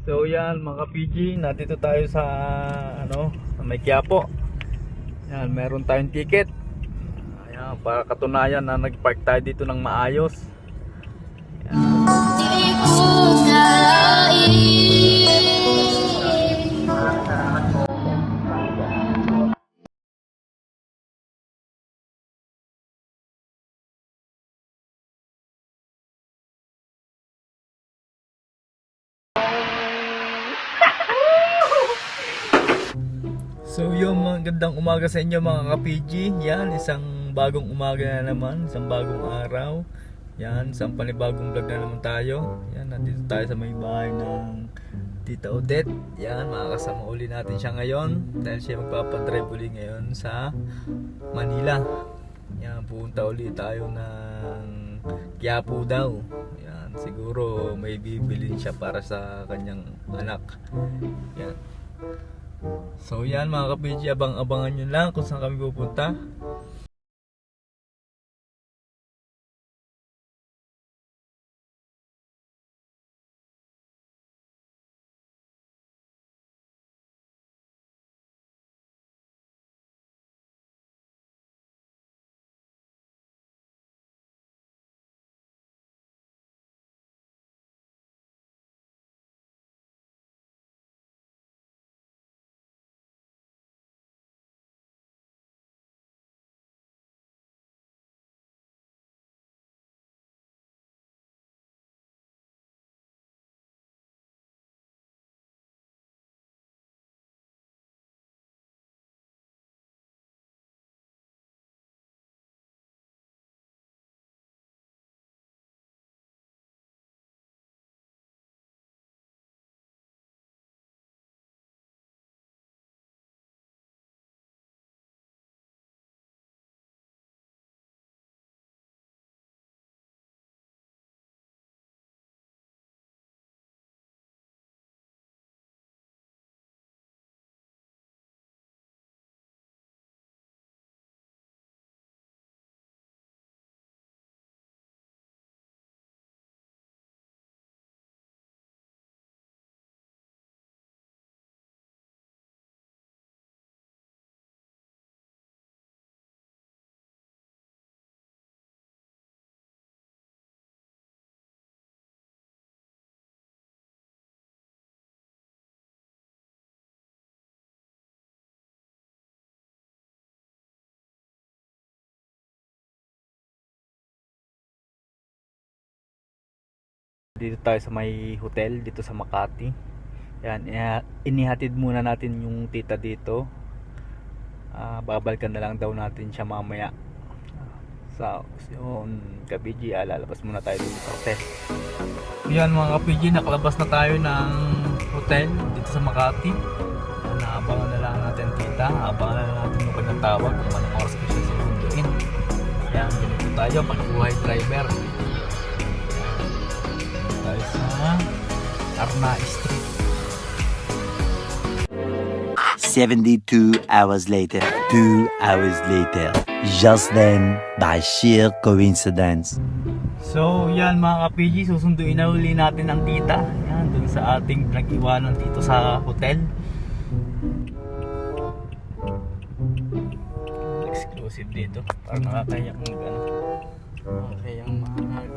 So yan mga PG, nandito tayo sa sa may Quiapo. Yan, meron tayong ticket. Ayan, para katunayan na nagpark tayo dito ng maayos. So yung magandang umaga sa inyo mga ka-PG. Yan, isang bagong umaga na naman, isang bagong araw. Yan, isang panibagong vlog na naman tayo. Yan, nandito tayo sa may bahay ng Tita Odette. Yan, makakasama uli natin siya ngayon dahil siya magpapadrive uli ngayon sa Manila. Yan, pupunta uli tayo ng Quiapo daw. Yan, siguro may bibilin siya para sa kanyang anak. Yan. So yan mga ka-PG, abang-abangan nyo lang kung saan kami pupunta. Dito tayo sa may hotel dito sa Makati. Yan, inihatid muna natin yung tita dito. Babalikan na lang daw natin siya mamaya. So yun, ka-PG, lalabas muna tayo dito sa hotel. Yan mga ka-PG, nakalabas na tayo ng hotel dito sa Makati. Naabangan na lang natin tita. Abangan na lang natin yung kanyang tawag kung anong oras ko siya susunduin. Yan, dito tayo, pag-buhay driver. Tayo sa Arna Street. 72 hours later. 2 hours later. Just then, by sheer coincidence. So yan mga ka-PG, susunduin na uli natin ang tita. Yan, dun sa ating pinag-iwanan dito sa hotel. Exclusive dito. Para nakakayang nakakayang mahal.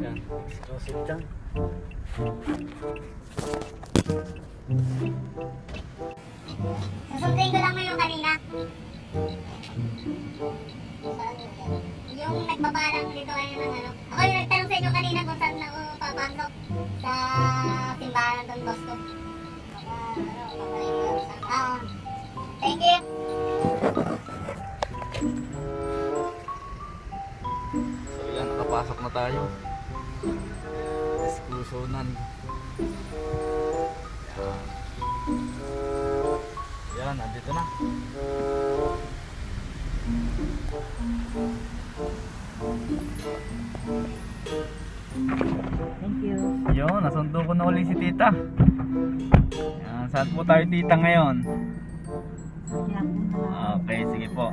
Yan, exclusive dyan. Sasunduin ko lang mo yung kanina. Yung nagbabarang dito kayo ng ano. Ako yung nagtanong sa inyo kanina kung saan ako papasok. Sa simbahan ng Don Bosco. Thank you. So yan, nakapasok na tayo. Exclusionan. Yan, nandito na. Thank you. Yun, nasundo ko na uli si tita. Yan, saan po tayo tita ngayon? Okay, sige po.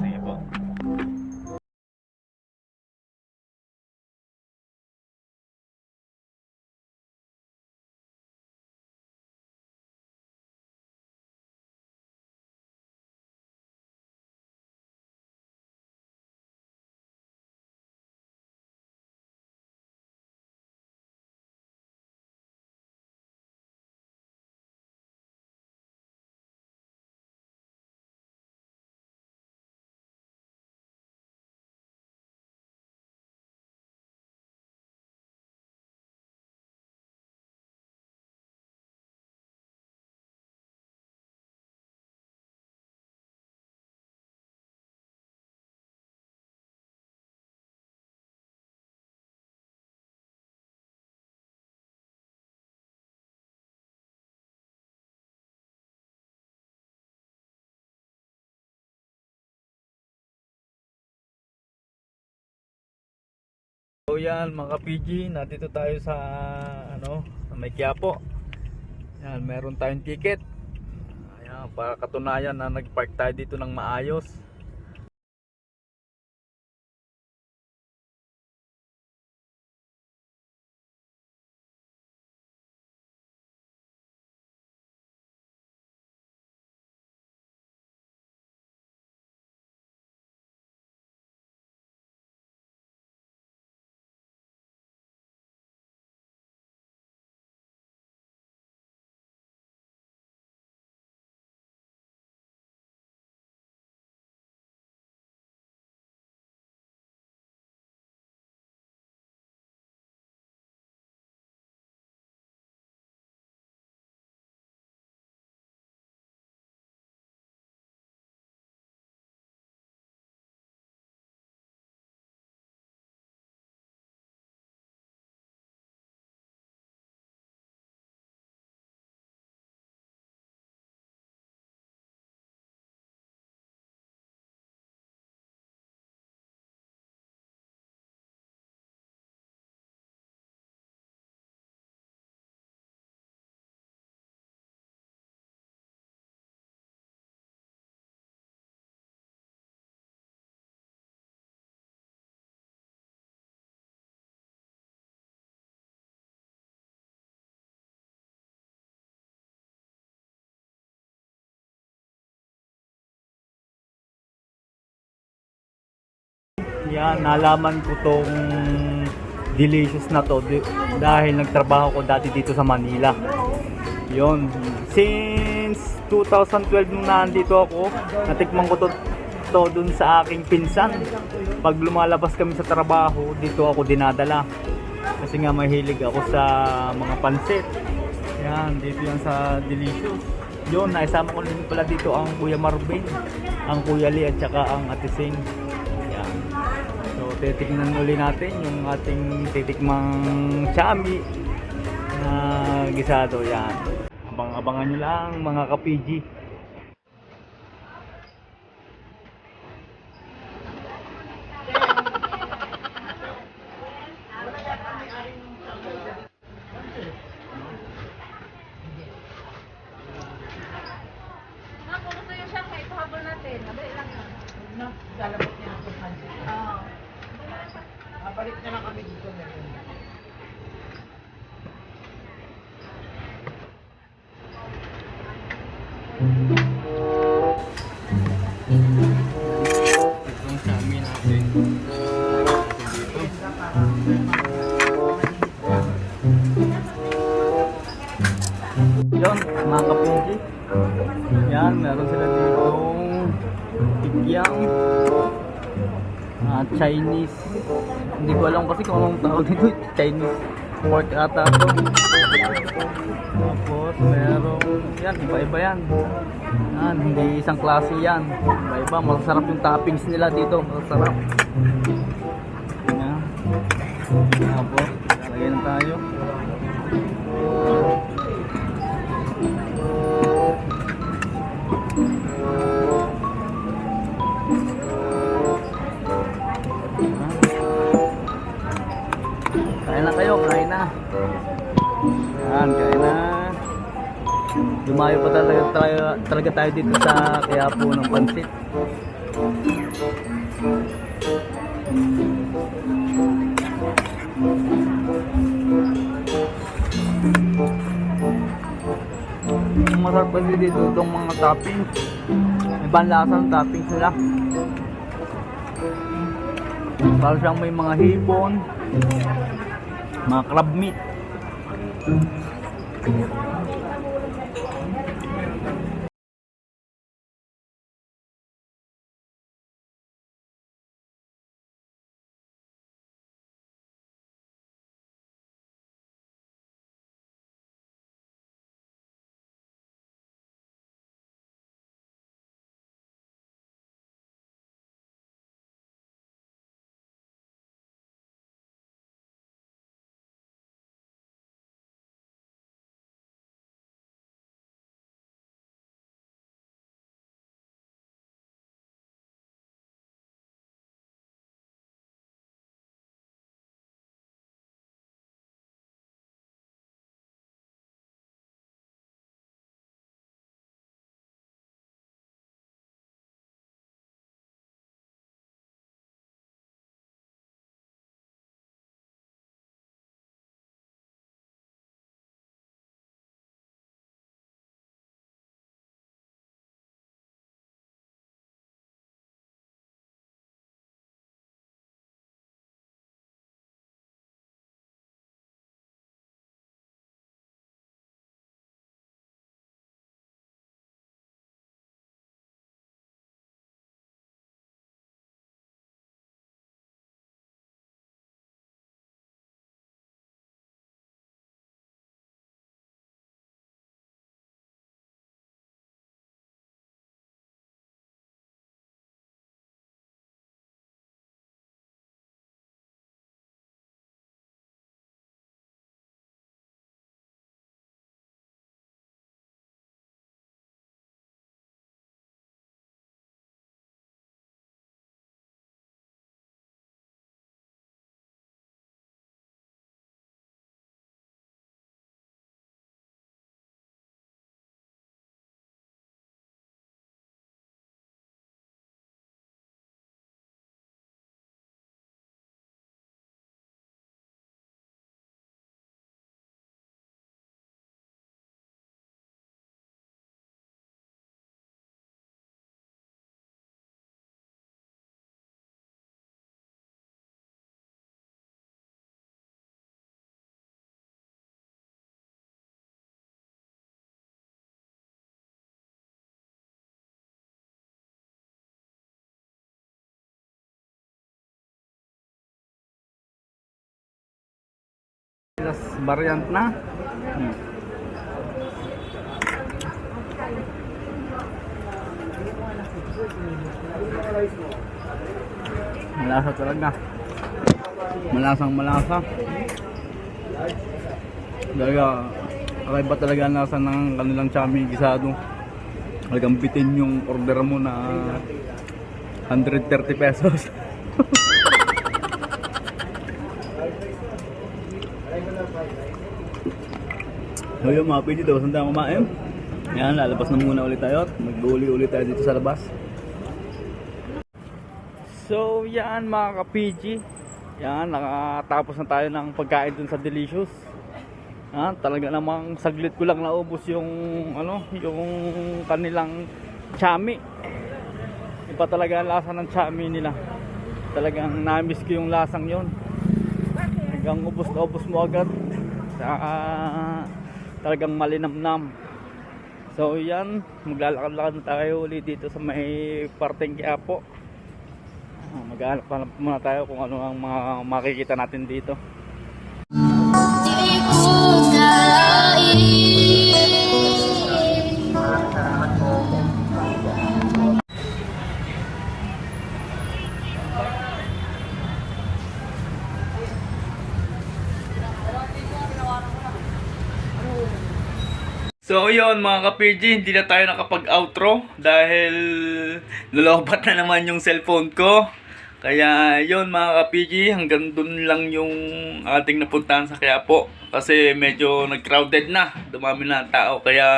Sige po. So yan mga PG, nandito tayo sa sa may Quiapo. Yan, meron tayong ticket. Ayan, para katunayan na nag-park tayo dito ng maayos. Yan, nalaman ko tong delicious na to dahil nagtrabaho ko dati dito sa Manila. Yon, since 2012 nung nandito ako, natikman ko to dun sa aking pinsan. Pag lumalabas kami sa trabaho, dito ako dinadala. Kasi nga mahilig ako sa mga pansit. Yan, dito yan sa delicious. Yon, naisama ko din pala dito ang Kuya Marvin, ang Kuya Lee at saka ang Ate Sing. Yan. So, titignan uli natin yung ating titikmang chami na gisado. Yan. Abang-abangan nyo lang mga ka-PG. Itong chami natin. Yun, mga ka-PG. Yan, meron sila ditong tikyang Chinese. Hindi ko alam kasi kung anong tawag dito. Chinese pork ata to. Tapos merong yan, iba-iba yan. Yan, hindi isang klase yan. Iba-iba, masarap yung toppings nila dito. Masarap. Yan. Tapos, lagyan tayo. Kain na kayo, kain na. Yan, kain na. Dumayo pa talaga tayo dito sa Quiapo ng pansit. Masarap kasi dito itong mga toppings. Ibang lasa ng toppings nila. Para siyang may mga hipon, mga crab meat. Variant na. Malasa talaga. Malasang malasa. Talaga, kakaiba talaga ang lasa ng kanilang chami gisado. Talagang bitin yung order mo na 130 pesos. So yung mga PG daw, saan kumain? Yan, lalabas na muna ulit tayo. Mag-uli-uli tayo dito sa labas. So yan mga ka-PG. Yan, nakatapos na tayo ng pagkain dun sa Delicious. Talaga namang saglit ko lang naubos yung yung kanilang chami. Iba talaga ang lasa ng chami nila. Talagang na-miss ko yung lasang yon. Hanggang ubos na ubos mo agad. Talagang malinamnam. So yan, maglalakad-lakad na tayo ulit dito sa may parteng Quiapo. Maghanap muna tayo kung ano ang mga makikita natin dito. So yun mga ka-PG, hindi na tayo nakapag-outro dahil lolobat na naman yung cellphone ko. Kaya yun mga ka-PG, hanggang dun lang yung ating napuntahan sa Quiapo. Kasi medyo nag-crowded na, dumami na ang tao, kaya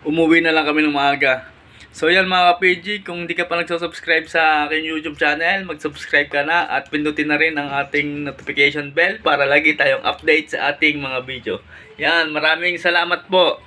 umuwi na lang kami ng maaga. So yan mga ka-PG, kung hindi ka pa nagsasubscribe sa aking YouTube channel, mag-subscribe ka na at pindutin na rin ang ating notification bell para lagi tayong update sa ating mga video. Yan, maraming salamat po.